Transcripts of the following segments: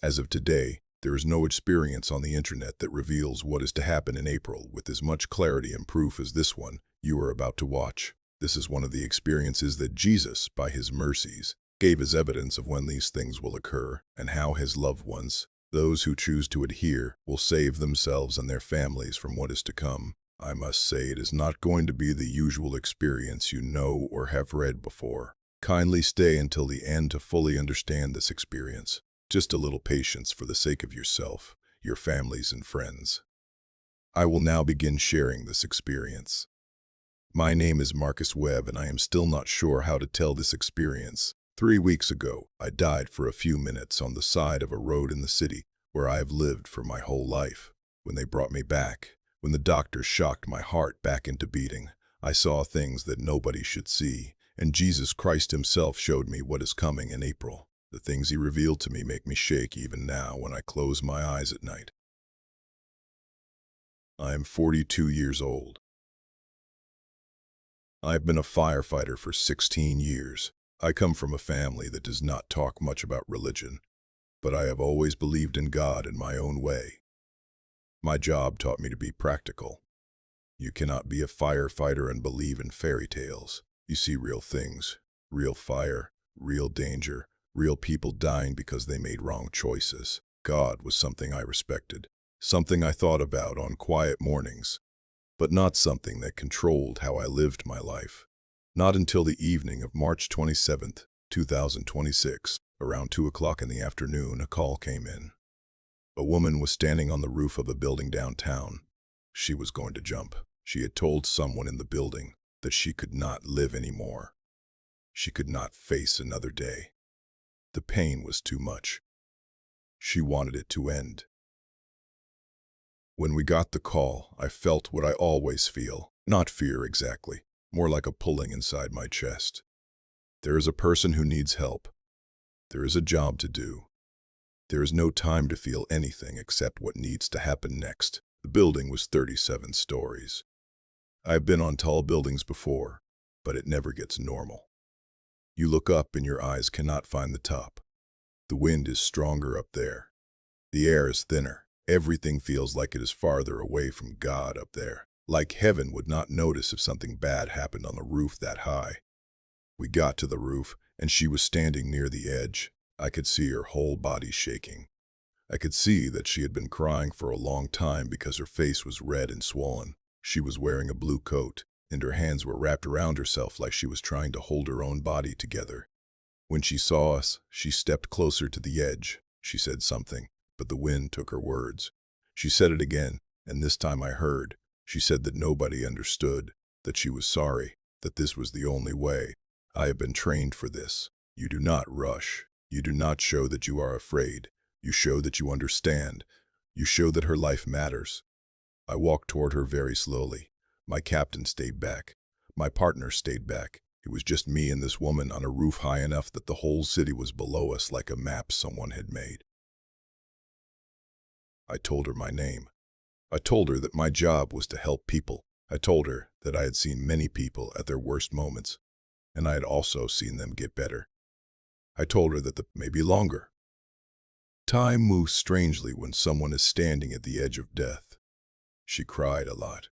As of today, there is no experience on the internet that reveals what is to happen in April with as much clarity and proof as this one you are about to watch. This is one of the experiences that Jesus, by his mercies, gave as evidence of when these things will occur and how his loved ones, those who choose to adhere, will save themselves and their families from what is to come. I must say it is not going to be the usual experience you know or have read before. Kindly stay until the end to fully understand this experience. Just a little patience for the sake of yourself, your families, and friends. I will now begin sharing this experience. My name is Marcus Webb, and I am still not sure how to tell this experience. 3 weeks ago, I died for a few minutes on the side of a road in the city where I have lived for my whole life. When they brought me back, when the doctors shocked my heart back into beating, I saw things that nobody should see, and Jesus Christ himself showed me what is coming in April. The things he revealed to me make me shake even now when I close my eyes at night. I am 42 years old. I have been a firefighter for 16 years. I come from a family that does not talk much about religion, but I have always believed in God in my own way. My job taught me to be practical. You cannot be a firefighter and believe in fairy tales. You see real things, real fire, real danger, real people dying because they made wrong choices. God was something I respected, something I thought about on quiet mornings, but not something that controlled how I lived my life. Not until the evening of March 27th, 2026, around 2 o'clock in the afternoon, a call came in. A woman was standing on the roof of a building downtown. She was going to jump. She had told someone in the building that she could not live anymore. She could not face another day. The pain was too much. She wanted it to end. When we got the call, I felt what I always feel. Not fear exactly, more like a pulling inside my chest. There is a person who needs help. There is a job to do. There is no time to feel anything except what needs to happen next. The building was 37 stories. I've been on tall buildings before, but it never gets normal. You look up and your eyes cannot find the top. The wind is stronger up there. The air is thinner. Everything feels like it is farther away from God up there. Like heaven would not notice if something bad happened on the roof that high. We got to the roof, and she was standing near the edge. I could see her whole body shaking. I could see that she had been crying for a long time because her face was red and swollen. She was wearing a blue coat, and her hands were wrapped around herself like she was trying to hold her own body together. When she saw us, she stepped closer to the edge. She said something, but the wind took her words. She said it again, and this time I heard. She said that nobody understood, that she was sorry, that this was the only way. I have been trained for this. You do not rush. You do not show that you are afraid. You show that you understand. You show that her life matters. I walked toward her very slowly. My captain stayed back. My partner stayed back. It was just me and this woman on a roof high enough that the whole city was below us like a map someone had made. I told her my name. I told her that my job was to help people. I told her that I had seen many people at their worst moments, and I had also seen them get better. I told her that the may be longer. Time moves strangely when someone is standing at the edge of death. She cried a lot.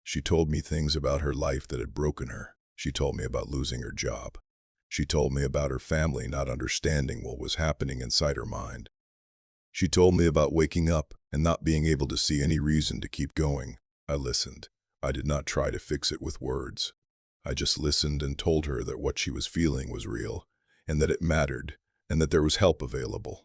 She told me things about her life that had broken her. She told me about losing her job. She told me about her family not understanding what was happening inside her mind. She told me about waking up and not being able to see any reason to keep going. I listened. I did not try to fix it with words. I just listened and told her that what she was feeling was real, and that it mattered, and that there was help available.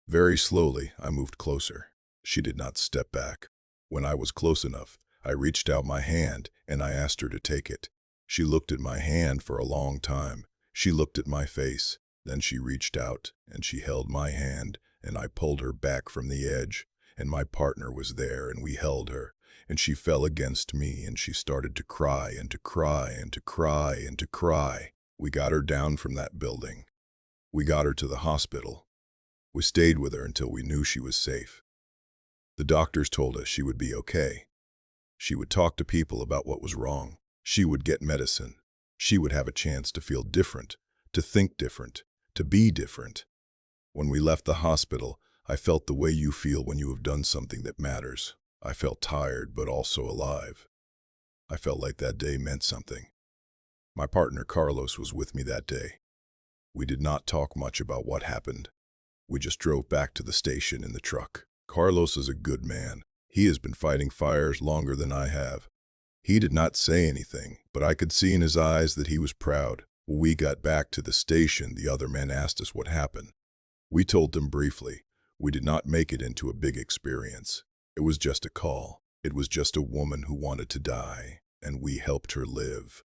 Very slowly, I moved closer. She did not step back. When I was close enough, I reached out my hand and I asked her to take it. She looked at my hand for a long time. She looked at my face. Then she reached out and she held my hand, and I pulled her back from the edge, and my partner was there and we held her, and she fell against me and she started to cry and to cry and to cry and to cry. We got her down from that building. We got her to the hospital. We stayed with her until we knew she was safe. The doctors told us she would be okay. She would talk to people about what was wrong. She would get medicine. She would have a chance to feel different, to think different, to be different. When we left the hospital, I felt the way you feel when you have done something that matters. I felt tired, but also alive. I felt like that day meant something. My partner Carlos was with me that day. We did not talk much about what happened. We just drove back to the station in the truck. Carlos is a good man. He has been fighting fires longer than I have. He did not say anything, but I could see in his eyes that he was proud. When we got back to the station, the other men asked us what happened. We told them briefly. We did not make it into a big experience. It was just a call. It was just a woman who wanted to die, and we helped her live.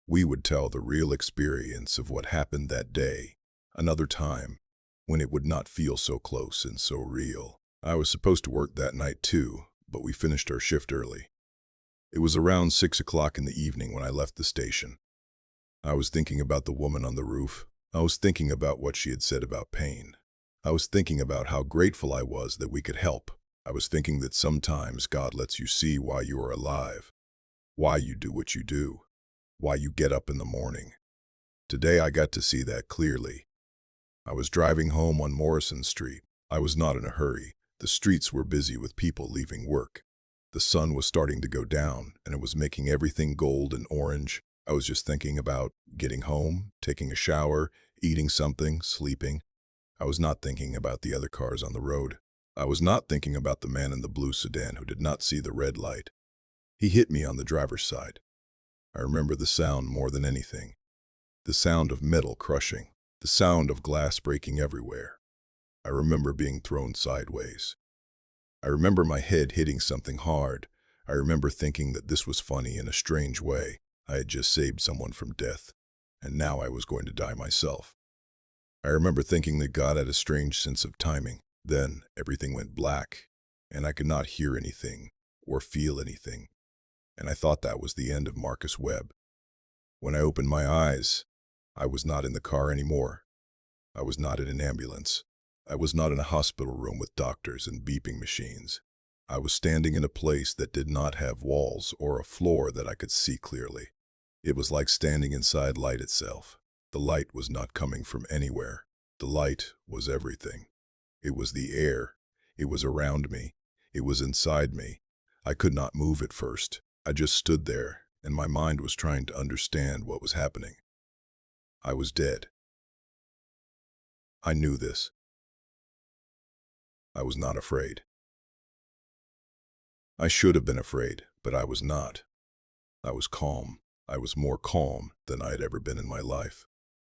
We would tell the real experience of what happened that day, another time, when it would not feel so close and so real. I was supposed to work that night too, but we finished our shift early. It was around 6 o'clock in the evening when I left the station. I was thinking about the woman on the roof. I was thinking about what she had said about pain. I was thinking about how grateful I was that we could help. I was thinking that sometimes God lets you see why you are alive, why you do what you do, why you get up in the morning. Today I got to see that clearly. I was driving home on Morrison Street. I was not in a hurry. The streets were busy with people leaving work. The sun was starting to go down, and it was making everything gold and orange. I was just thinking about getting home, taking a shower, eating something, sleeping. I was not thinking about the other cars on the road. I was not thinking about the man in the blue sedan who did not see the red light. He hit me on the driver's side. I remember the sound more than anything. The sound of metal crushing. The sound of glass breaking everywhere. I remember being thrown sideways. I remember my head hitting something hard. I remember thinking that this was funny in a strange way. I had just saved someone from death, and now I was going to die myself. I remember thinking that God had a strange sense of timing. Then everything went black, and I could not hear anything or feel anything, and I thought that was the end of Marcus Webb. When I opened my eyes, I was not in the car anymore. I was not in an ambulance. I was not in a hospital room with doctors and beeping machines. I was standing in a place that did not have walls or a floor that I could see clearly. It was like standing inside light itself. The light was not coming from anywhere. The light was everything. It was the air. It was around me. It was inside me. I could not move at first. I just stood there, and my mind was trying to understand what was happening. I was dead. I knew this. I was not afraid. I should have been afraid, but I was not. I was calm. I was more calm than I had ever been in my life.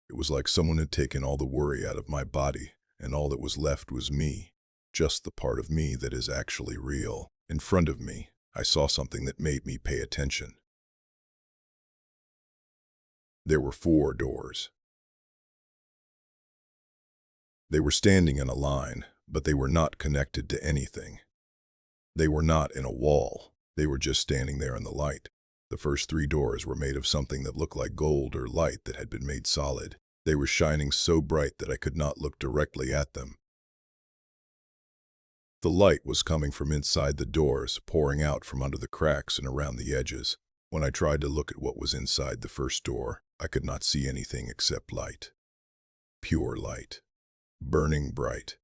It was like someone had taken all the worry out of my body, and all that was left was me, just the part of me that is actually real. In front of me, I saw something that made me pay attention. There were 4 doors. They were standing in a line, but they were not connected to anything. They were not in a wall. They were just standing there in the light. The first 3 doors were made of something that looked like gold or light that had been made solid. They were shining so bright that I could not look directly at them. The light was coming from inside the doors, pouring out from under the cracks and around the edges. When I tried to look at what was inside the first door, I could not see anything except light. Pure light. Burning bright.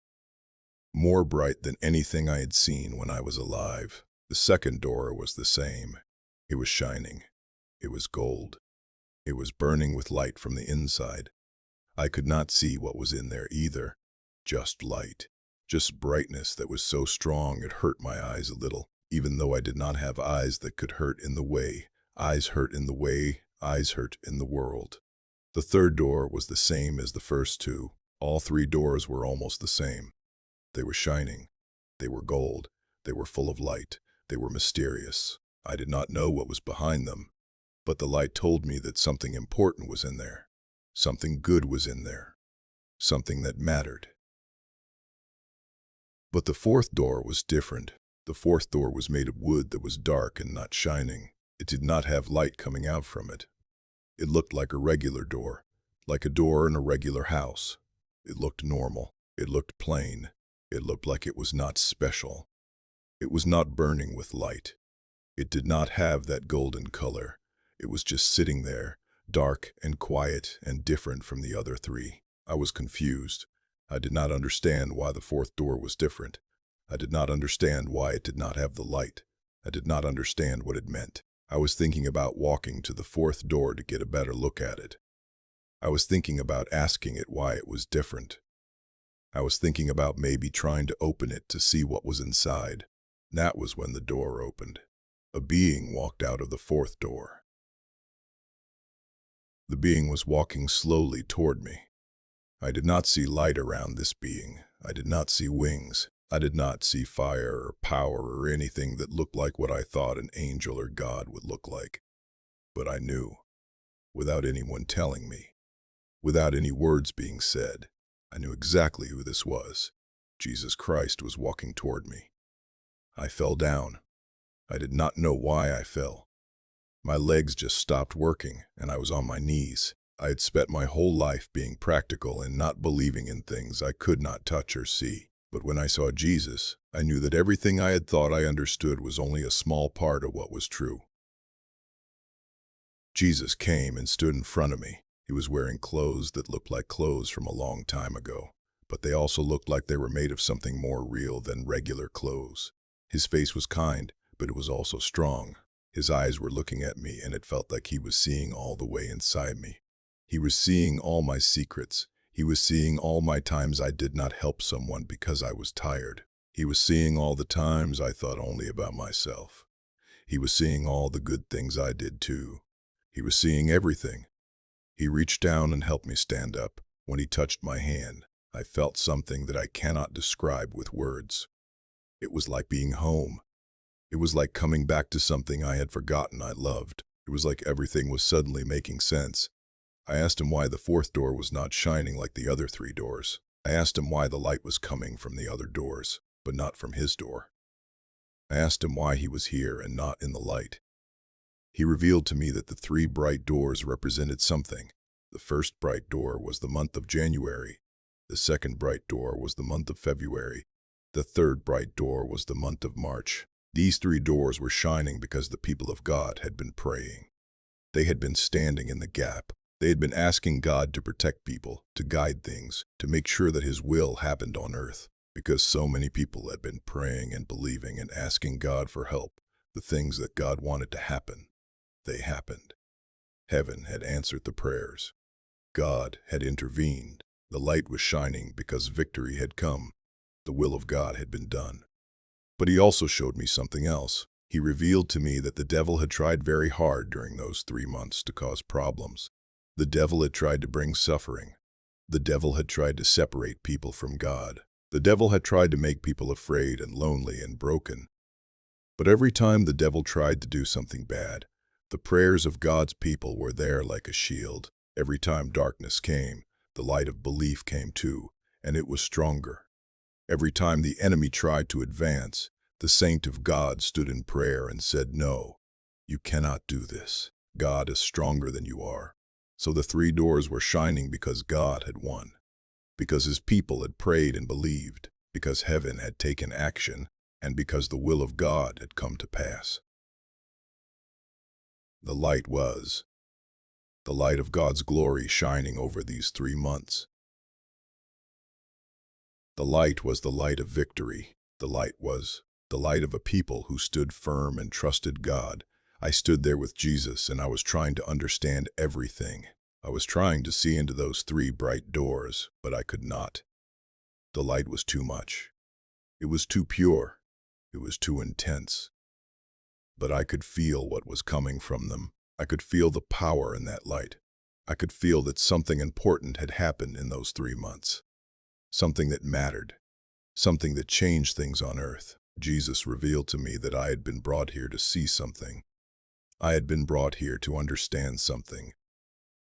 More bright than anything I had seen when I was alive. The second door was the same. It was shining. It was gold. It was burning with light from the inside. I could not see what was in there either. Just light. Just brightness that was so strong it hurt my eyes a little, even though I did not have eyes that could hurt in the way. Eyes hurt in the way. Eyes hurt in the world. The third door was the same as the first 2. All 3 doors were almost the same. They were shining. They were gold. They were full of light. They were mysterious. I did not know what was behind them, but the light told me that something important was in there. Something good was in there. Something that mattered. But the 4th door was different. The 4th door was made of wood that was dark and not shining. It did not have light coming out from it. It looked like a regular door, like a door in a regular house. It looked normal. It looked plain. It looked like it was not special. It was not burning with light. It did not have that golden color. It was just sitting there, dark and quiet and different from the other 3. I was confused. I did not understand why the fourth door was different. I did not understand why it did not have the light. I did not understand what it meant. I was thinking about walking to the fourth door to get a better look at it. I was thinking about asking it why it was different. I was thinking about maybe trying to open it to see what was inside. That was when the door opened. A being walked out of the fourth door. The being was walking slowly toward me. I did not see light around this being. I did not see wings. I did not see fire or power or anything that looked like what I thought an angel or God would look like. But I knew, without anyone telling me, without any words being said, I knew exactly who this was. Jesus Christ was walking toward me. I fell down. I did not know why I fell. My legs just stopped working, and I was on my knees. I had spent my whole life being practical and not believing in things I could not touch or see. But when I saw Jesus, I knew that everything I had thought I understood was only a small part of what was true. Jesus came and stood in front of me. He was wearing clothes that looked like clothes from a long time ago, but they also looked like they were made of something more real than regular clothes. His face was kind, but it was also strong. His eyes were looking at me, and it felt like he was seeing all the way inside me. He was seeing all my secrets. He was seeing all my times I did not help someone because I was tired. He was seeing all the times I thought only about myself. He was seeing all the good things I did too. He was seeing everything. He reached down and helped me stand up. When he touched my hand, I felt something that I cannot describe with words. It was like being home. It was like coming back to something I had forgotten I loved. It was like everything was suddenly making sense. I asked him why the fourth door was not shining like the other three doors. I asked him why the light was coming from the other doors, but not from his door. I asked him why he was here and not in the light. He revealed to me that the three bright doors represented something. The first bright door was the month of January. The second bright door was the month of February. The third bright door was the month of March. These three doors were shining because the people of God had been praying. They had been standing in the gap. They had been asking God to protect people, to guide things, to make sure that His will happened on earth. Because so many people had been praying and believing and asking God for help, the things that God wanted to happen, they happened. Heaven had answered the prayers. God had intervened. The light was shining because victory had come. The will of God had been done. But He also showed me something else. He revealed to me that the devil had tried very hard during those 3 months to cause problems. The devil had tried to bring suffering. The devil had tried to separate people from God. The devil had tried to make people afraid and lonely and broken. But every time the devil tried to do something bad, the prayers of God's people were there like a shield. Every time darkness came, the light of belief came too, and it was stronger. Every time the enemy tried to advance, the saint of God stood in prayer and said, "No, you cannot do this. God is stronger than you are." So the three doors were shining because God had won, because His people had prayed and believed, because heaven had taken action, and because the will of God had come to pass. The light was the light of God's glory shining over these 3 months. The light was the light of victory. The light was the light of a people who stood firm and trusted God. I stood there with Jesus, and I was trying to understand everything. I was trying to see into those 3 bright doors, but I could not. The light was too much. It was too pure. It was too intense. But I could feel what was coming from them. I could feel the power in that light. I could feel that something important had happened in those 3 months. Something that mattered. Something that changed things on earth. Jesus revealed to me that I had been brought here to see something. I had been brought here to understand something.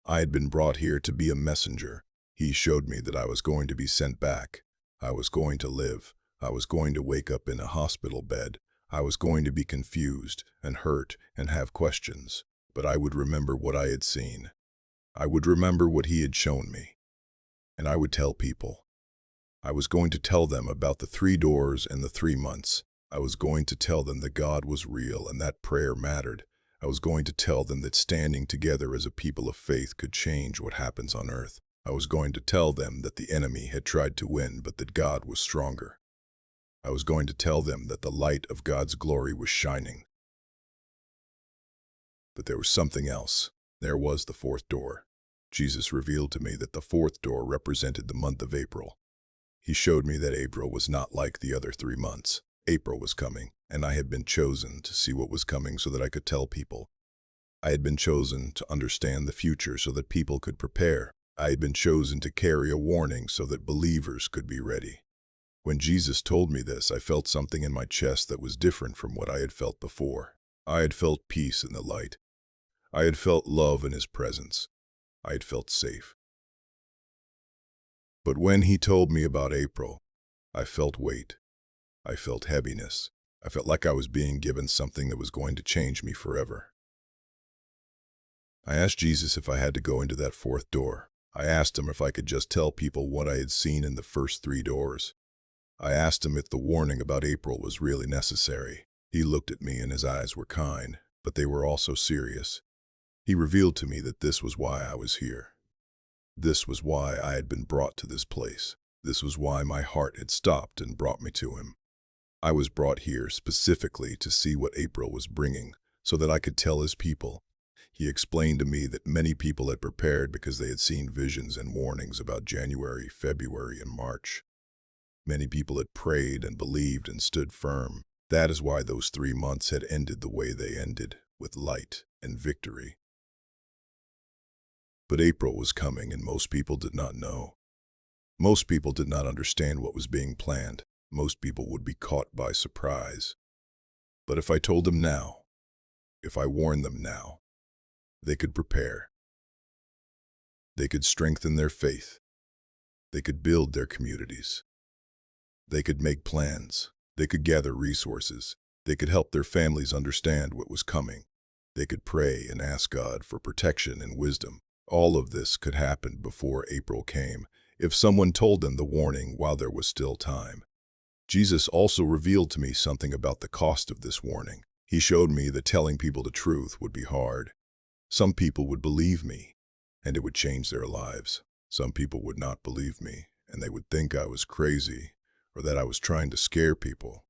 I had been brought here to be a messenger. He showed me that I was going to be sent back. I was going to live. I was going to wake up in a hospital bed. I was going to be confused and hurt and have questions. But I would remember what I had seen. I would remember what He had shown me. And I would tell people. I was going to tell them about the 3 doors and the 3 months. I was going to tell them that God was real and that prayer mattered. I was going to tell them that standing together as a people of faith could change what happens on earth. I was going to tell them that the enemy had tried to win, but that God was stronger. I was going to tell them that the light of God's glory was shining. But there was something else. There was the fourth door. Jesus revealed to me that the fourth door represented the month of April. He showed me that April was not like the other 3 months. April was coming, and I had been chosen to see what was coming so that I could tell people. I had been chosen to understand the future so that people could prepare. I had been chosen to carry a warning so that believers could be ready. When Jesus told me this, I felt something in my chest that was different from what I had felt before. I had felt peace in the light. I had felt love in His presence. I had felt safe. But when He told me about April, I felt weight. I felt heaviness. I felt like I was being given something that was going to change me forever. I asked Jesus if I had to go into that fourth door. I asked Him if I could just tell people what I had seen in the first 3 doors. I asked Him if the warning about April was really necessary. He looked at me and His eyes were kind, but they were also serious. He revealed to me that this was why I was here. This was why I had been brought to this place. This was why my heart had stopped and brought me to Him. I was brought here specifically to see what April was bringing, so that I could tell His people. He explained to me that many people had prepared because they had seen visions and warnings about January, February, and March. Many people had prayed and believed and stood firm. That is why those 3 months had ended the way they ended, with light and victory. But April was coming, and most people did not know. Most people did not understand what was being planned. Most people would be caught by surprise. But if I told them now, if I warned them now, they could prepare. They could strengthen their faith. They could build their communities. They could make plans. They could gather resources. They could help their families understand what was coming. They could pray and ask God for protection and wisdom. All of this could happen before April came, if someone told them the warning while there was still time. Jesus also revealed to me something about the cost of this warning. He showed me that telling people the truth would be hard. Some people would believe me, and it would change their lives. Some people would not believe me, and they would think I was crazy or that I was trying to scare people.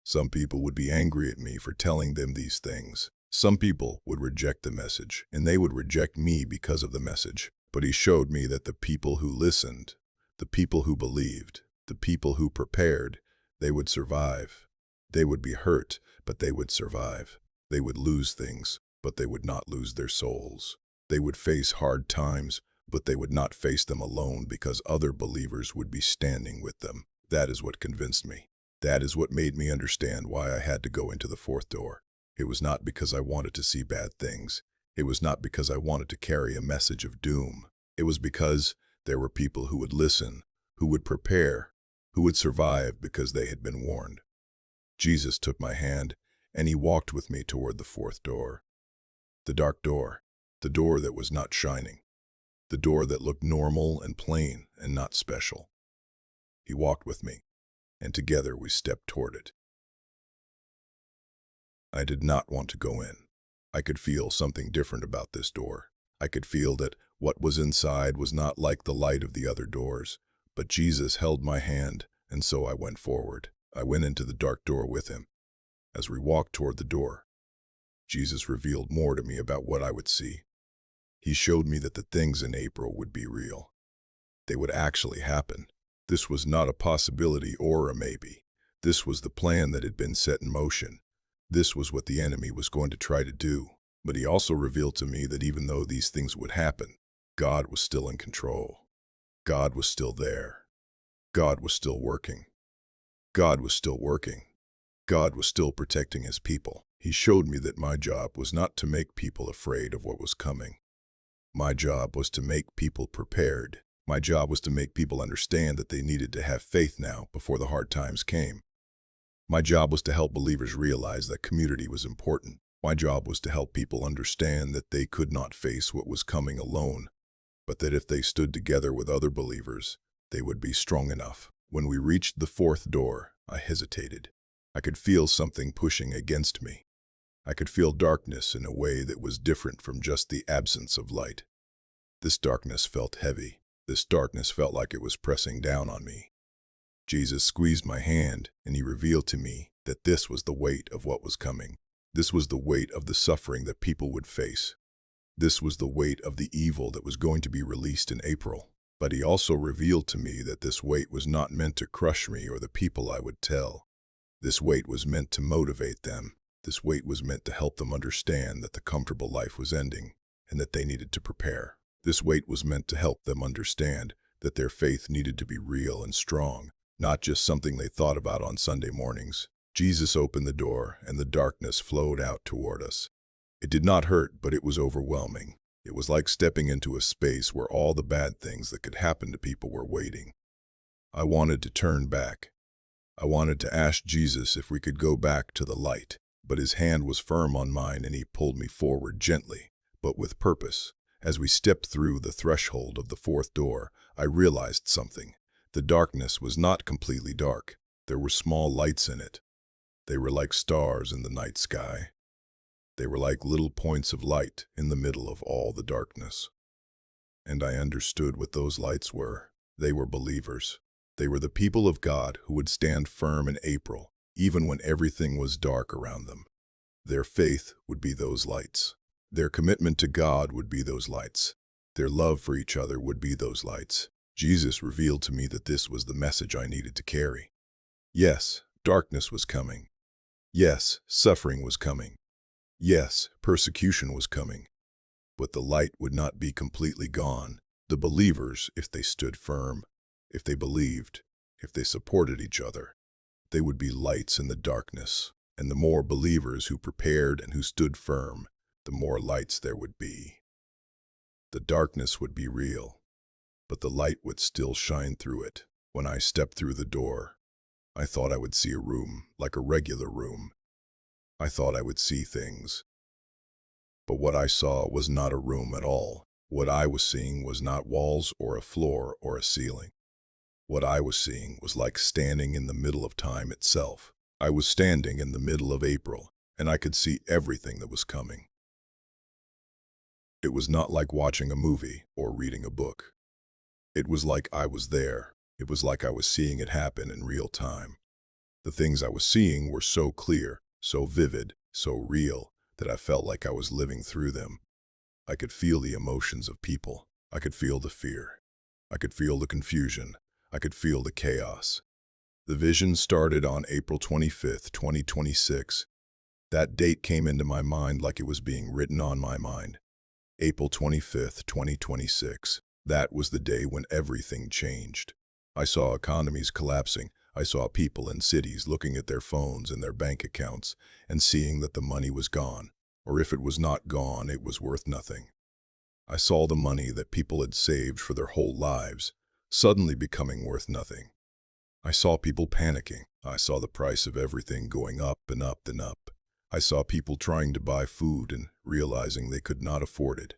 Some people would be angry at me for telling them these things. Some people would reject the message, and they would reject me because of the message. But He showed me that the people who listened, the people who believed, the people who prepared, they would survive. They would be hurt, but they would survive. They would lose things, but they would not lose their souls. They would face hard times, but they would not face them alone because other believers would be standing with them. That is what convinced me. That is what made me understand why I had to go into the fourth door. It was not because I wanted to see bad things. It was not because I wanted to carry a message of doom. It was because there were people who would listen, who would prepare, who would survive because they had been warned. Jesus took my hand, and He walked with me toward the fourth door. The dark door, the door that was not shining, the door that looked normal and plain and not special. He walked with me, and together we stepped toward it. I did not want to go in. I could feel something different about this door. I could feel that what was inside was not like the light of the other doors. But Jesus held my hand, and so I went forward. I went into the dark door with Him. As we walked toward the door, Jesus revealed more to me about what I would see. He showed me that the things in April would be real. They would actually happen. This was not a possibility or a maybe. This was the plan that had been set in motion. This was what the enemy was going to try to do. But He also revealed to me that even though these things would happen, God was still in control. God was still there. God was still working. God was still working. God was still protecting His people. He showed me that my job was not to make people afraid of what was coming. My job was to make people prepared. My job was to make people understand that they needed to have faith now before the hard times came. My job was to help believers realize that community was important. My job was to help people understand that they could not face what was coming alone, but that if they stood together with other believers, they would be strong enough. When we reached the fourth door, I hesitated. I could feel something pushing against me. I could feel darkness in a way that was different from just the absence of light. This darkness felt heavy. This darkness felt like it was pressing down on me. Jesus squeezed my hand, and he revealed to me that this was the weight of what was coming. This was the weight of the suffering that people would face. This was the weight of the evil that was going to be released in April. But he also revealed to me that this weight was not meant to crush me or the people I would tell. This weight was meant to motivate them. This weight was meant to help them understand that the comfortable life was ending and that they needed to prepare. This weight was meant to help them understand that their faith needed to be real and strong, not just something they thought about on Sunday mornings. Jesus opened the door, and the darkness flowed out toward us. It did not hurt, but it was overwhelming. It was like stepping into a space where all the bad things that could happen to people were waiting. I wanted to turn back. I wanted to ask Jesus if we could go back to the light, but his hand was firm on mine and he pulled me forward gently, but with purpose. As we stepped through the threshold of the fourth door, I realized something. The darkness was not completely dark. There were small lights in it. They were like stars in the night sky. They were like little points of light in the middle of all the darkness. And I understood what those lights were. They were believers. They were the people of God who would stand firm in April, even when everything was dark around them. Their faith would be those lights. Their commitment to God would be those lights. Their love for each other would be those lights. Jesus revealed to me that this was the message I needed to carry. Yes, darkness was coming. Yes, suffering was coming. Yes, persecution was coming. But the light would not be completely gone. The believers, if they stood firm, if they believed, if they supported each other, they would be lights in the darkness. And the more believers who prepared and who stood firm, the more lights there would be. The darkness would be real, but the light would still shine through it. When I stepped through the door, I thought I would see a room, like a regular room. I thought I would see things. But what I saw was not a room at all. What I was seeing was not walls or a floor or a ceiling. What I was seeing was like standing in the middle of time itself. I was standing in the middle of April, and I could see everything that was coming. It was not like watching a movie or reading a book. It was like I was there. It was like I was seeing it happen in real time. The things I was seeing were so clear, so vivid, so real, that I felt like I was living through them. I could feel the emotions of people. I could feel the fear. I could feel the confusion. I could feel the chaos. The vision started on April 25th, 2026. That date came into my mind like it was being written on my mind. April 25th, 2026. That was the day when everything changed. I saw economies collapsing. I saw people in cities looking at their phones and their bank accounts and seeing that the money was gone, or if it was not gone, it was worth nothing. I saw the money that people had saved for their whole lives suddenly becoming worth nothing. I saw people panicking. I saw the price of everything going up and up and up. I saw people trying to buy food and realizing they could not afford it.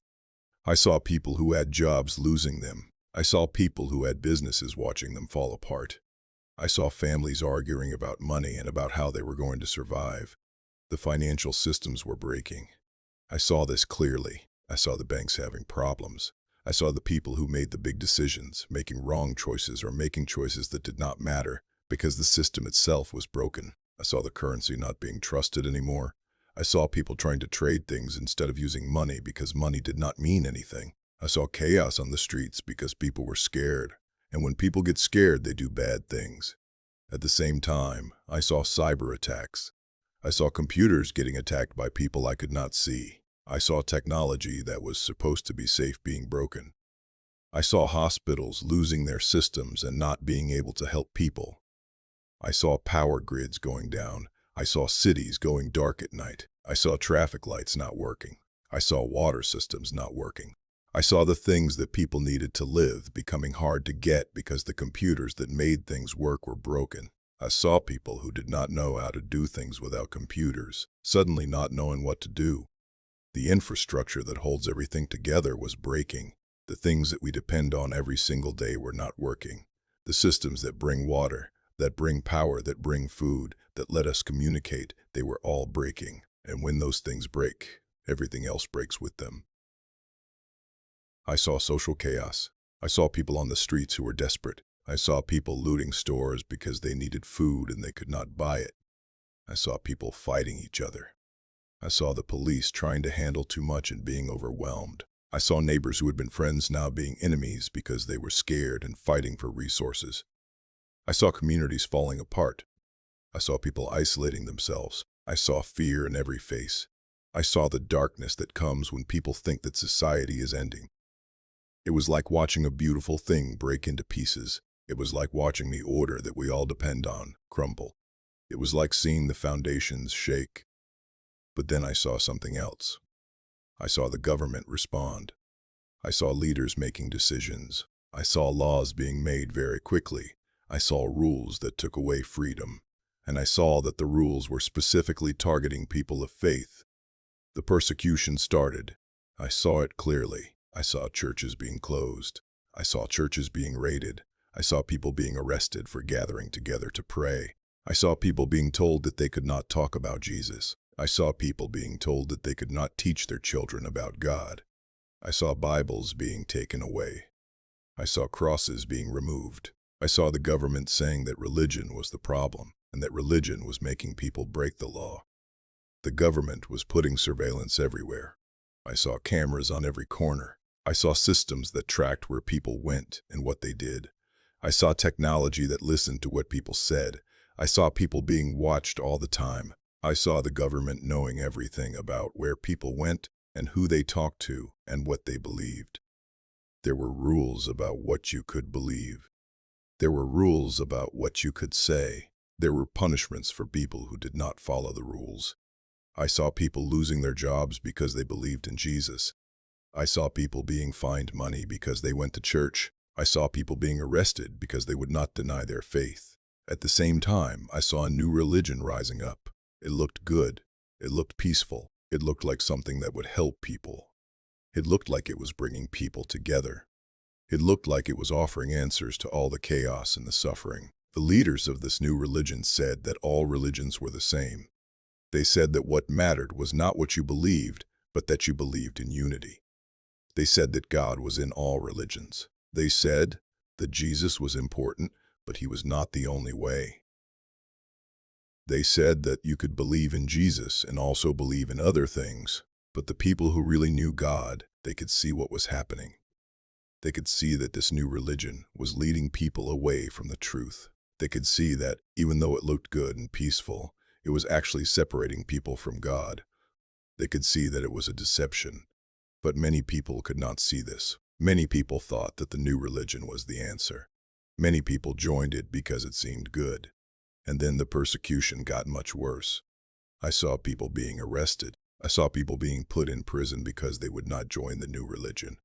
I saw people who had jobs losing them. I saw people who had businesses watching them fall apart. I saw families arguing about money and about how they were going to survive. The financial systems were breaking. I saw this clearly. I saw the banks having problems. I saw the people who made the big decisions, making wrong choices or making choices that did not matter because the system itself was broken. I saw the currency not being trusted anymore. I saw people trying to trade things instead of using money because money did not mean anything. I saw chaos on the streets because people were scared. And when people get scared, they do bad things. At the same time, I saw cyber attacks. I saw computers getting attacked by people I could not see. I saw technology that was supposed to be safe being broken. I saw hospitals losing their systems and not being able to help people. I saw power grids going down. I saw cities going dark at night. I saw traffic lights not working. I saw water systems not working. I saw the things that people needed to live becoming hard to get because the computers that made things work were broken. I saw people who did not know how to do things without computers, suddenly not knowing what to do. The infrastructure that holds everything together was breaking. The things that we depend on every single day were not working. The systems that bring water, that bring power, that bring food, that let us communicate, they were all breaking. And when those things break, everything else breaks with them. I saw social chaos. I saw people on the streets who were desperate. I saw people looting stores because they needed food and they could not buy it. I saw people fighting each other. I saw the police trying to handle too much and being overwhelmed. I saw neighbors who had been friends now being enemies because they were scared and fighting for resources. I saw communities falling apart. I saw people isolating themselves. I saw fear in every face. I saw the darkness that comes when people think that society is ending. It was like watching a beautiful thing break into pieces. It was like watching the order that we all depend on crumble. It was like seeing the foundations shake. But then I saw something else. I saw the government respond. I saw leaders making decisions. I saw laws being made very quickly. I saw rules that took away freedom. And I saw that the rules were specifically targeting people of faith. The persecution started. I saw it clearly. I saw churches being closed. I saw churches being raided. I saw people being arrested for gathering together to pray. I saw people being told that they could not talk about Jesus. I saw people being told that they could not teach their children about God. I saw Bibles being taken away. I saw crosses being removed. I saw the government saying that religion was the problem and that religion was making people break the law. The government was putting surveillance everywhere. I saw cameras on every corner. I saw systems that tracked where people went and what they did. I saw technology that listened to what people said. I saw people being watched all the time. I saw the government knowing everything about where people went and who they talked to and what they believed. There were rules about what you could believe. There were rules about what you could say. There were punishments for people who did not follow the rules. I saw people losing their jobs because they believed in Jesus. I saw people being fined money because they went to church. I saw people being arrested because they would not deny their faith. At the same time, I saw a new religion rising up. It looked good. It looked peaceful. It looked like something that would help people. It looked like it was bringing people together. It looked like it was offering answers to all the chaos and the suffering. The leaders of this new religion said that all religions were the same. They said that what mattered was not what you believed, but that you believed in unity. They said that God was in all religions. They said that Jesus was important, but he was not the only way. They said that you could believe in Jesus and also believe in other things, but the people who really knew God, they could see what was happening. They could see that this new religion was leading people away from the truth. They could see that, even though it looked good and peaceful, it was actually separating people from God. They could see that it was a deception. But many people could not see this. Many people thought that the new religion was the answer. Many people joined it because it seemed good. And then the persecution got much worse. I saw people being arrested. I saw people being put in prison because they would not join the new religion.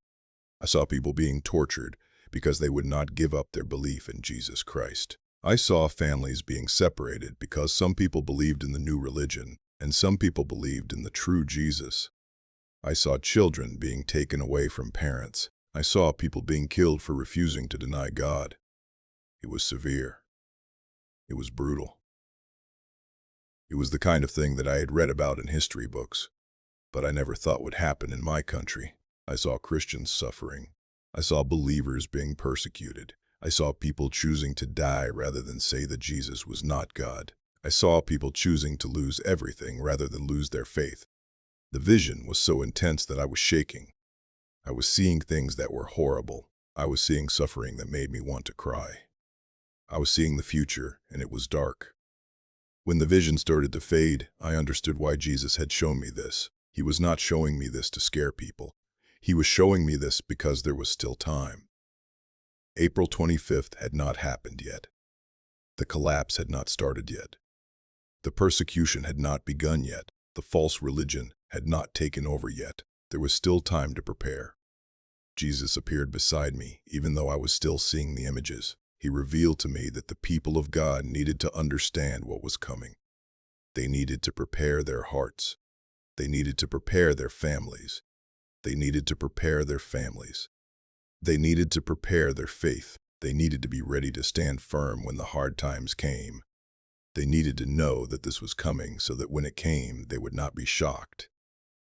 I saw people being tortured because they would not give up their belief in Jesus Christ. I saw families being separated because some people believed in the new religion and some people believed in the true Jesus. I saw children being taken away from parents. I saw people being killed for refusing to deny God. It was severe. It was brutal. It was the kind of thing that I had read about in history books, but I never thought would happen in my country. I saw Christians suffering. I saw believers being persecuted. I saw people choosing to die rather than say that Jesus was not God. I saw people choosing to lose everything rather than lose their faith. The vision was so intense that I was shaking. I was seeing things that were horrible. I was seeing suffering that made me want to cry. I was seeing the future, and it was dark. When the vision started to fade, I understood why Jesus had shown me this. He was not showing me this to scare people. He was showing me this because there was still time. April 25th had not happened yet. The collapse had not started yet. The persecution had not begun yet. The false religion had not taken over yet. There was still time to prepare. Jesus appeared beside me, even though I was still seeing the images. He revealed to me that the people of God needed to understand what was coming. They needed to prepare their hearts. They needed to prepare their families. They needed to prepare their families. They needed to prepare their faith. They needed to be ready to stand firm when the hard times came. They needed to know that this was coming so that when it came, they would not be shocked.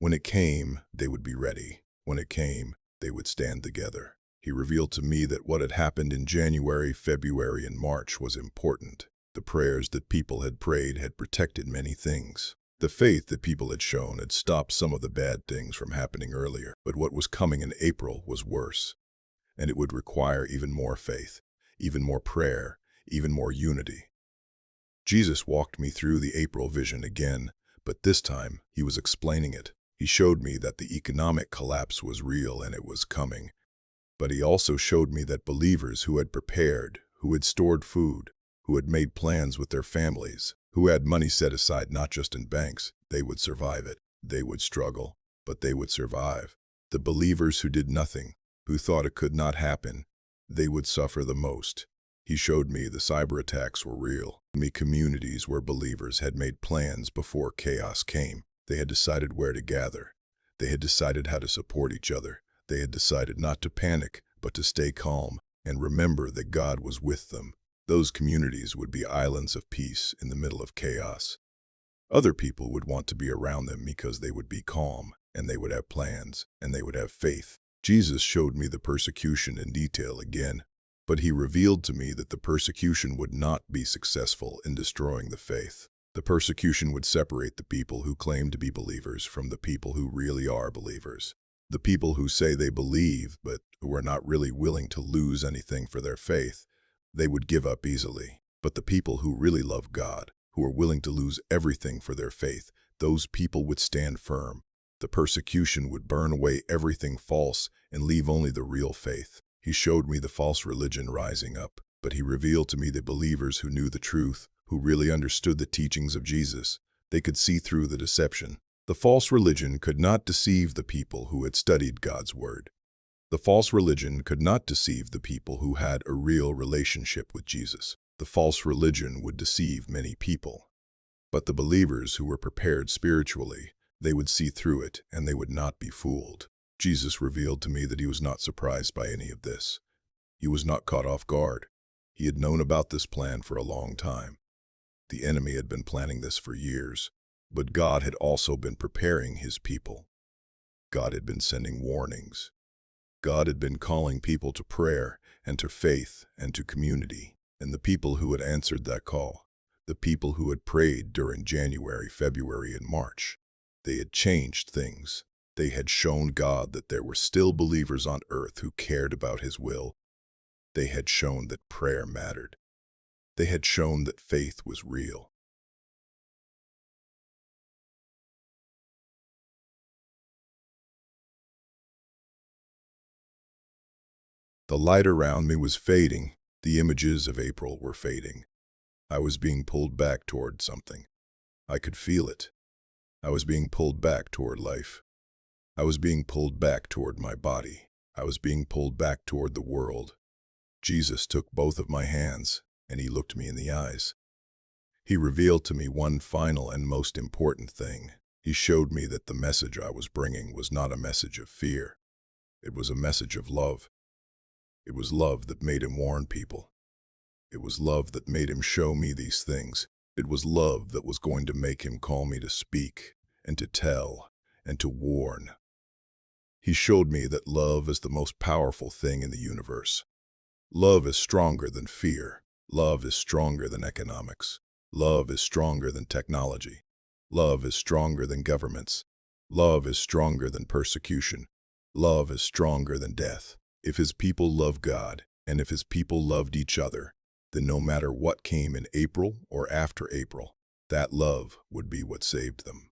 When it came, they would be ready. When it came, they would stand together. He revealed to me that what had happened in January, February, and March was important. The prayers that people had prayed had protected many things. The faith that people had shown had stopped some of the bad things from happening earlier. But what was coming in April was worse, and it would require even more faith, even more prayer, even more unity. Jesus walked me through the April vision again, but this time he was explaining it. He showed me that the economic collapse was real and it was coming. But he also showed me that believers who had prepared, who had stored food, who had made plans with their families, who had money set aside not just in banks, they would survive it. They would struggle, but they would survive. The believers who did nothing, who thought it could not happen, they would suffer the most. He showed me the cyber attacks were real. Communities where believers had made plans before chaos came. They had decided where to gather. They had decided how to support each other. They had decided not to panic, but to stay calm and remember that God was with them. Those communities would be islands of peace in the middle of chaos. Other people would want to be around them because they would be calm, and they would have plans, and they would have faith. Jesus showed me the persecution in detail again, but he revealed to me that the persecution would not be successful in destroying the faith. The persecution would separate the people who claim to be believers from the people who really are believers. The people who say they believe, but who are not really willing to lose anything for their faith, they would give up easily. But the people who really love God, who are willing to lose everything for their faith, those people would stand firm. The persecution would burn away everything false and leave only the real faith. He showed me the false religion rising up, but he revealed to me the believers who knew the truth, who really understood the teachings of Jesus. They could see through the deception. The false religion could not deceive the people who had studied God's word. The false religion could not deceive the people who had a real relationship with Jesus. The false religion would deceive many people. But the believers who were prepared spiritually, they would see through it and they would not be fooled. Jesus revealed to me that he was not surprised by any of this. He was not caught off guard. He had known about this plan for a long time. The enemy had been planning this for years, but God had also been preparing his people. God had been sending warnings. God had been calling people to prayer and to faith and to community. And the people who had answered that call, the people who had prayed during January, February, and March, they had changed things. They had shown God that there were still believers on earth who cared about his will. They had shown that prayer mattered. They had shown that faith was real. The light around me was fading. The images of April were fading. I was being pulled back toward something. I could feel it. I was being pulled back toward life. I was being pulled back toward my body. I was being pulled back toward the world. Jesus took both of my hands, and he looked me in the eyes. He revealed to me one final and most important thing. He showed me that the message I was bringing was not a message of fear. It was a message of love. It was love that made him warn people. It was love that made him show me these things. It was love that was going to make him call me to speak and to tell and to warn. He showed me that love is the most powerful thing in the universe. Love is stronger than fear. Love is stronger than economics. Love is stronger than technology. Love is stronger than governments. Love is stronger than persecution. Love is stronger than death. If his people love God, and if his people loved each other, then no matter what came in April or after April, that love would be what saved them.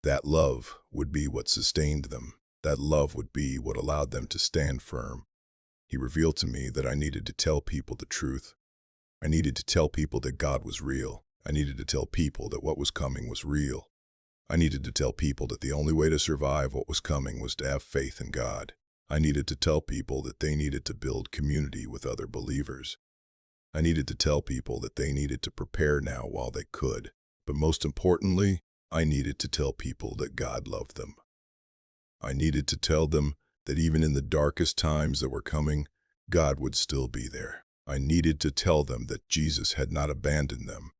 That love would be what sustained them. That love would be what allowed them to stand firm. He revealed to me that I needed to tell people the truth. I needed to tell people that God was real. I needed to tell people that what was coming was real. I needed to tell people that the only way to survive what was coming was to have faith in God. I needed to tell people that they needed to build community with other believers. I needed to tell people that they needed to prepare now while they could. But most importantly, I needed to tell people that God loved them. I needed to tell them that even in the darkest times that were coming, God would still be there. I needed to tell them that Jesus had not abandoned them.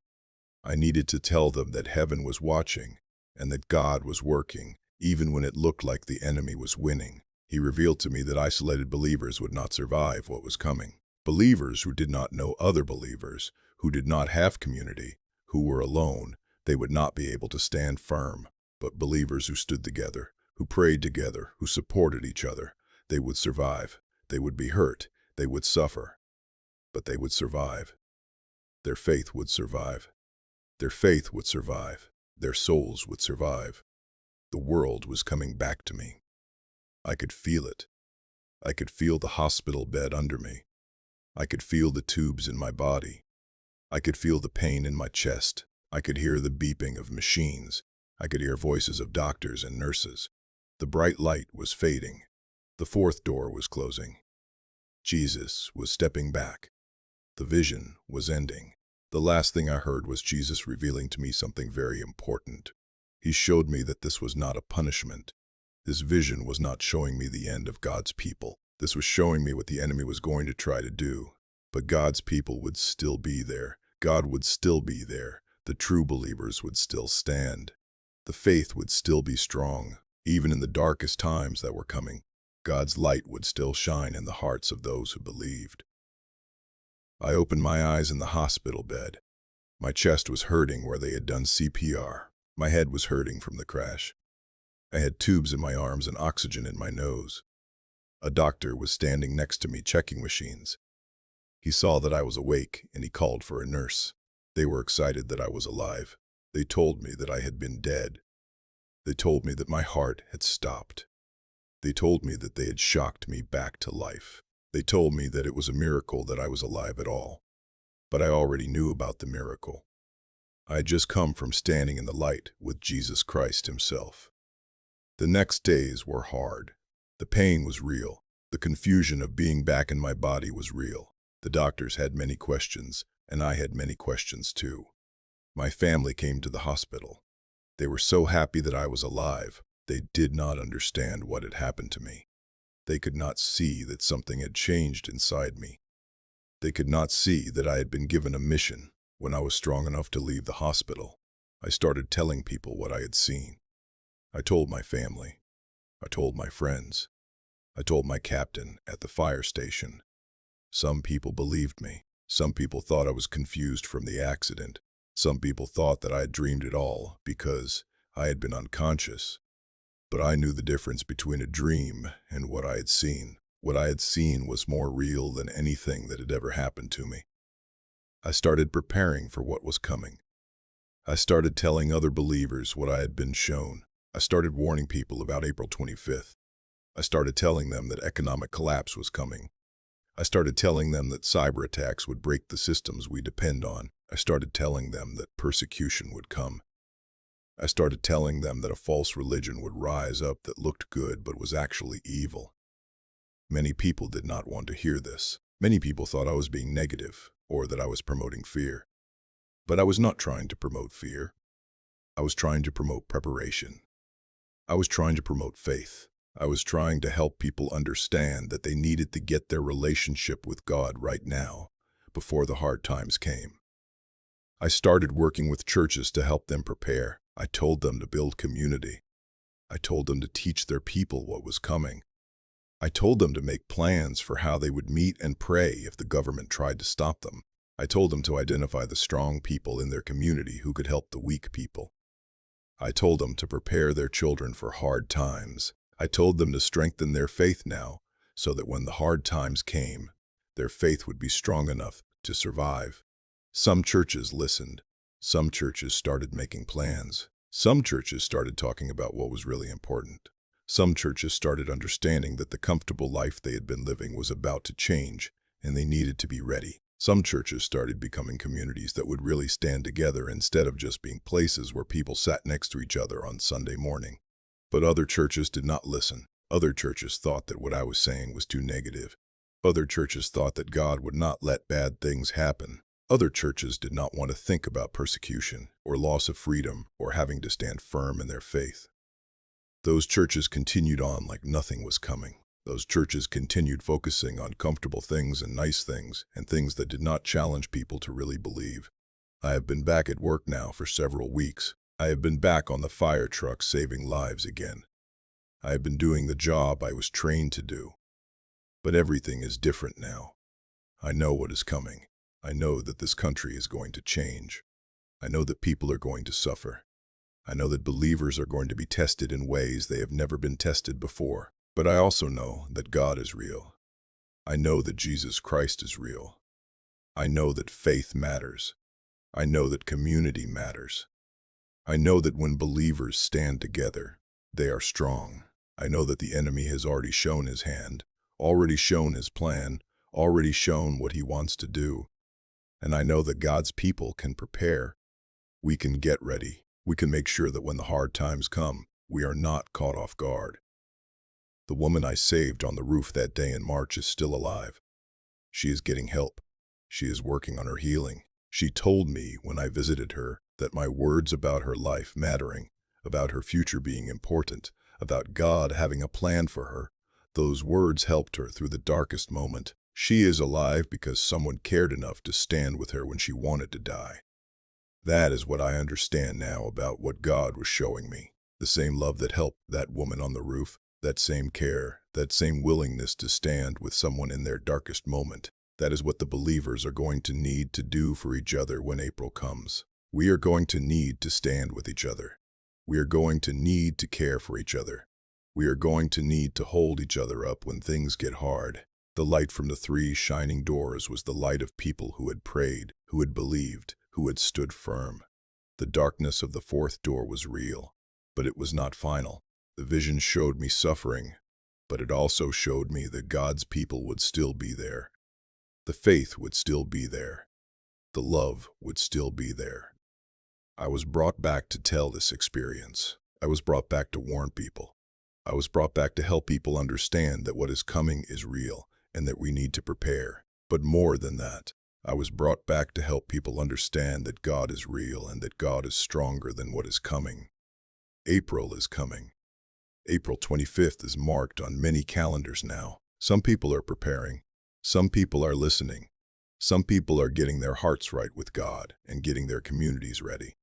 I needed to tell them that heaven was watching and that God was working, even when it looked like the enemy was winning. He revealed to me that isolated believers would not survive what was coming. Believers who did not know other believers, who did not have community, who were alone, they would not be able to stand firm. But believers who stood together, who prayed together, who supported each other, they would survive. They would be hurt, they would suffer, but they would survive. Their faith would survive. Their faith would survive. Their souls would survive. The world was coming back to me. I could feel it. I could feel the hospital bed under me. I could feel the tubes in my body. I could feel the pain in my chest. I could hear the beeping of machines. I could hear voices of doctors and nurses. The bright light was fading. The fourth door was closing. Jesus was stepping back. The vision was ending. The last thing I heard was Jesus revealing to me something very important. He showed me that this was not a punishment. This vision was not showing me the end of God's people. This was showing me what the enemy was going to try to do. But God's people would still be there. God would still be there. The true believers would still stand. The faith would still be strong. Even in the darkest times that were coming, God's light would still shine in the hearts of those who believed. I opened my eyes in the hospital bed. My chest was hurting where they had done CPR. My head was hurting from the crash. I had tubes in my arms and oxygen in my nose. A doctor was standing next to me checking machines. He saw that I was awake and he called for a nurse. They were excited that I was alive. They told me that I had been dead. They told me that my heart had stopped. They told me that they had shocked me back to life. They told me that it was a miracle that I was alive at all. But I already knew about the miracle. I had just come from standing in the light with Jesus Christ himself. The next days were hard. The pain was real. The confusion of being back in my body was real. The doctors had many questions, and I had many questions too. My family came to the hospital. They were so happy that I was alive. They did not understand what had happened to me. They could not see that something had changed inside me. They could not see that I had been given a mission. When I was strong enough to leave the hospital, I started telling people what I had seen. I told my family. I told my friends. I told my captain at the fire station. Some people believed me. Some people thought I was confused from the accident. Some people thought that I had dreamed it all because I had been unconscious. But I knew the difference between a dream and what I had seen. What I had seen was more real than anything that had ever happened to me. I started preparing for what was coming. I started telling other believers what I had been shown. I started warning people about April 25th. I started telling them that economic collapse was coming. I started telling them that cyber attacks would break the systems we depend on. I started telling them that persecution would come. I started telling them that a false religion would rise up that looked good but was actually evil. Many people did not want to hear this. Many people thought I was being negative or that I was promoting fear. But I was not trying to promote fear. I was trying to promote preparation. I was trying to promote faith. I was trying to help people understand that they needed to get their relationship with God right now, before the hard times came. I started working with churches to help them prepare. I told them to build community. I told them to teach their people what was coming. I told them to make plans for how they would meet and pray if the government tried to stop them. I told them to identify the strong people in their community who could help the weak people. I told them to prepare their children for hard times. I told them to strengthen their faith now, so that when the hard times came, their faith would be strong enough to survive. Some churches listened. Some churches started making plans. Some churches started talking about what was really important. Some churches started understanding that the comfortable life they had been living was about to change, and they needed to be ready. Some churches started becoming communities that would really stand together instead of just being places where people sat next to each other on Sunday morning. But other churches did not listen. Other churches thought that what I was saying was too negative. Other churches thought that God would not let bad things happen. Other churches did not want to think about persecution or loss of freedom or having to stand firm in their faith. Those churches continued on like nothing was coming. Those churches continued focusing on comfortable things and nice things and things that did not challenge people to really believe. I have been back at work now for several weeks. I have been back on the fire truck saving lives again. I have been doing the job I was trained to do. But everything is different now. I know what is coming. I know that this country is going to change. I know that people are going to suffer. I know that believers are going to be tested in ways they have never been tested before. But I also know that God is real. I know that Jesus Christ is real. I know that faith matters. I know that community matters. I know that when believers stand together, they are strong. I know that the enemy has already shown his hand, already shown his plan, already shown what he wants to do. And I know that God's people can prepare. We can get ready. We can make sure that when the hard times come, we are not caught off guard. The woman I saved on the roof that day in March is still alive. She is getting help. She is working on her healing. She told me when I visited her that my words about her life mattering, about her future being important, about God having a plan for her, those words helped her through the darkest moment. She is alive because someone cared enough to stand with her when she wanted to die. That is what I understand now about what God was showing me. The same love that helped that woman on the roof, that same care, that same willingness to stand with someone in their darkest moment. That is what the believers are going to need to do for each other when April comes. We are going to need to stand with each other. We are going to need to care for each other. We are going to need to hold each other up when things get hard. The light from the 3 shining doors was the light of people who had prayed, who had believed, who had stood firm. The darkness of the 4th door was real, but it was not final. The vision showed me suffering, but it also showed me that God's people would still be there. The faith would still be there. The love would still be there. I was brought back to tell this experience. I was brought back to warn people. I was brought back to help people understand that what is coming is real and that we need to prepare. But more than that, I was brought back to help people understand that God is real and that God is stronger than what is coming. April is coming. April 25th is marked on many calendars now. Some people are preparing. Some people are listening. Some people are getting their hearts right with God and getting their communities ready.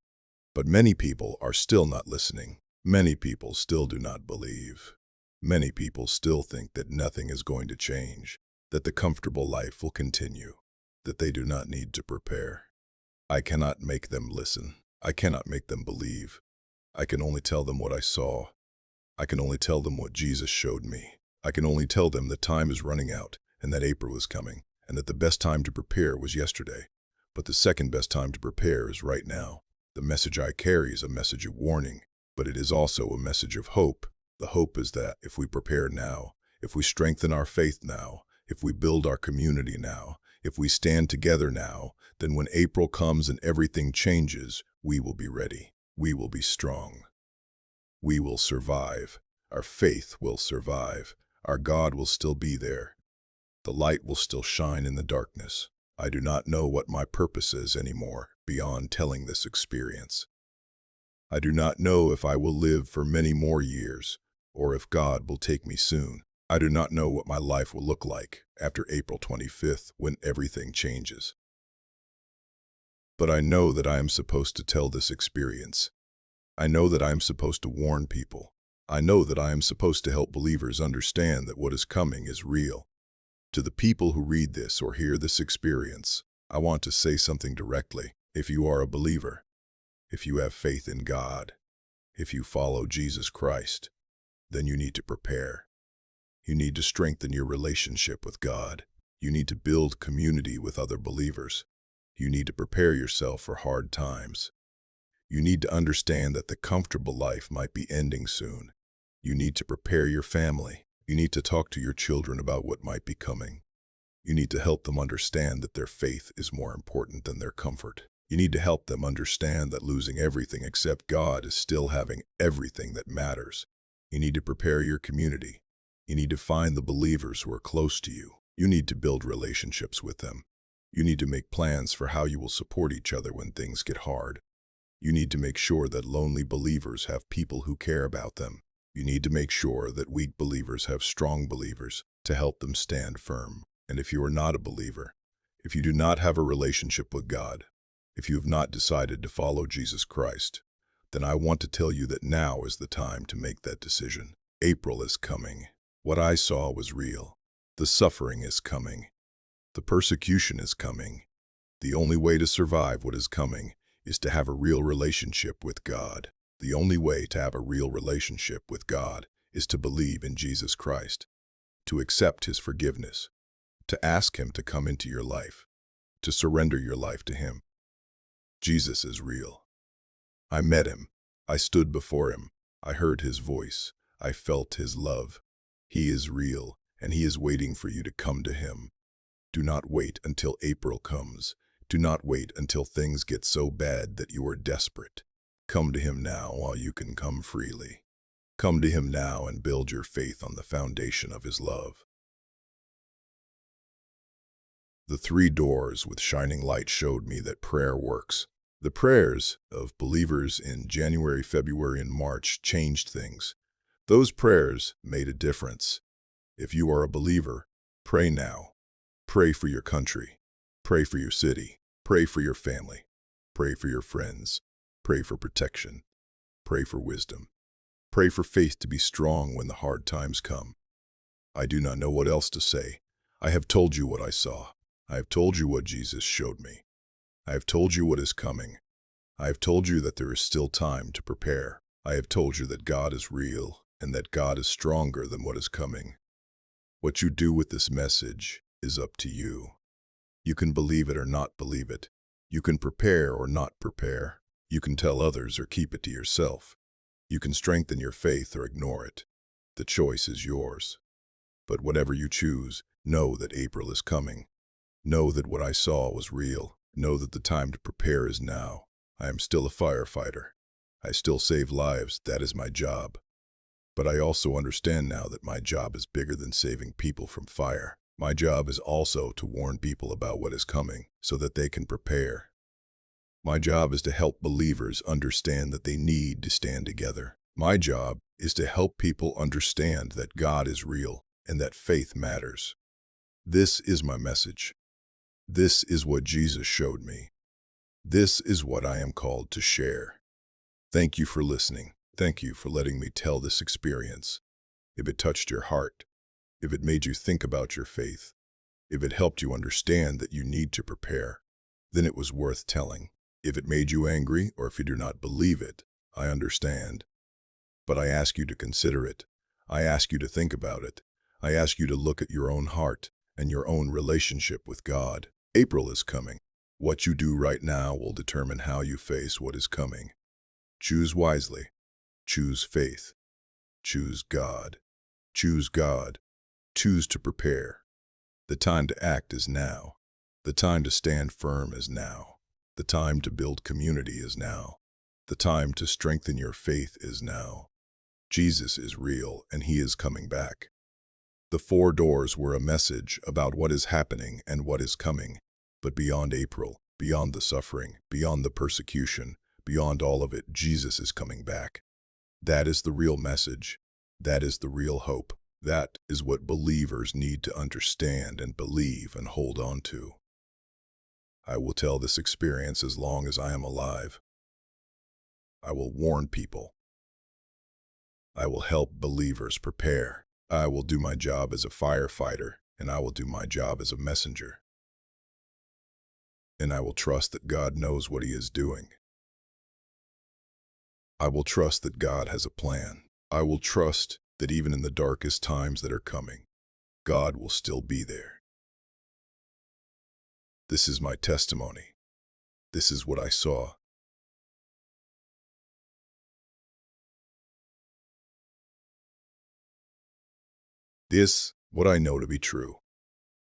But many people are still not listening. Many people still do not believe. Many people still think that nothing is going to change, that the comfortable life will continue, that they do not need to prepare. I cannot make them listen. I cannot make them believe. I can only tell them what I saw. I can only tell them what Jesus showed me. I can only tell them that time is running out and that April is coming, and that the best time to prepare was yesterday. But the second best time to prepare is right now. The message I carry is a message of warning, but it is also a message of hope. The hope is that if we prepare now, if we strengthen our faith now, if we build our community now, if we stand together now, then when April comes and everything changes, we will be ready. We will be strong. We will survive. Our faith will survive. Our God will still be there. The light will still shine in the darkness. I do not know what my purpose is anymore beyond telling this experience. I do not know if I will live for many more years or if God will take me soon. I do not know what my life will look like after April 25th when everything changes. But I know that I am supposed to tell this experience. I know that I am supposed to warn people. I know that I am supposed to help believers understand that what is coming is real. To the people who read this or hear this experience, I want to say something directly. If you are a believer, if you have faith in God, if you follow Jesus Christ, then you need to prepare. You need to strengthen your relationship with God. You need to build community with other believers. You need to prepare yourself for hard times. You need to understand that the comfortable life might be ending soon. You need to prepare your family. You need to talk to your children about what might be coming. You need to help them understand that their faith is more important than their comfort. You need to help them understand that losing everything except God is still having everything that matters. You need to prepare your community. You need to find the believers who are close to you. You need to build relationships with them. You need to make plans for how you will support each other when things get hard. You need to make sure that lonely believers have people who care about them. You need to make sure that weak believers have strong believers to help them stand firm. And if you are not a believer, if you do not have a relationship with God, if you have not decided to follow Jesus Christ, then I want to tell you that now is the time to make that decision. April is coming. What I saw was real. The suffering is coming. The persecution is coming. The only way to survive what is coming is to have a real relationship with God. The only way to have a real relationship with God is to believe in Jesus Christ, to accept His forgiveness, to ask Him to come into your life, to surrender your life to Him. Jesus is real. I met Him. I stood before Him. I heard His voice. I felt His love. He is real, and He is waiting for you to come to Him. Do not wait until April comes. Do not wait until things get so bad that you are desperate. Come to Him now while you can come freely. Come to Him now and build your faith on the foundation of His love. The 3 doors with shining light showed me that prayer works. The prayers of believers in January, February, and March changed things. Those prayers made a difference. If you are a believer, pray now. Pray for your country. Pray for your city. Pray for your family. Pray for your friends. Pray for protection. Pray for wisdom. Pray for faith to be strong when the hard times come. I do not know what else to say. I have told you what I saw. I have told you what Jesus showed me. I have told you what is coming. I have told you that there is still time to prepare. I have told you that God is real and that God is stronger than what is coming. What you do with this message is up to you. You can believe it or not believe it. You can prepare or not prepare. You can tell others or keep it to yourself. You can strengthen your faith or ignore it. The choice is yours. But whatever you choose, know that April is coming. Know that what I saw was real. Know that the time to prepare is now. I am still a firefighter. I still save lives. That is my job. But I also understand now that my job is bigger than saving people from fire. My job is also to warn people about what is coming so that they can prepare. My job is to help believers understand that they need to stand together. My job is to help people understand that God is real and that faith matters. This is my message. This is what Jesus showed me. This is what I am called to share. Thank you for listening. Thank you for letting me tell this experience. If it touched your heart, if it made you think about your faith, if it helped you understand that you need to prepare, then it was worth telling. If it made you angry or if you do not believe it, I understand. But I ask you to consider it. I ask you to think about it. I ask you to look at your own heart and your own relationship with God. April is coming. What you do right now will determine how you face what is coming. Choose wisely. Choose faith. Choose God. Choose God. Choose to prepare. The time to act is now. The time to stand firm is now. The time to build community is now. The time to strengthen your faith is now. Jesus is real and He is coming back. The 4 doors were a message about what is happening and what is coming. But beyond April, beyond the suffering, beyond the persecution, beyond all of it, Jesus is coming back. That is the real message. That is the real hope. That is what believers need to understand and believe and hold on to. I will tell this experience as long as I am alive. I will warn people. I will help believers prepare. I will do my job as a firefighter, and I will do my job as a messenger. And I will trust that God knows what He is doing. I will trust that God has a plan. I will trust that even in the darkest times that are coming, God will still be there. This is my testimony. This is what I saw. This, what I know to be true.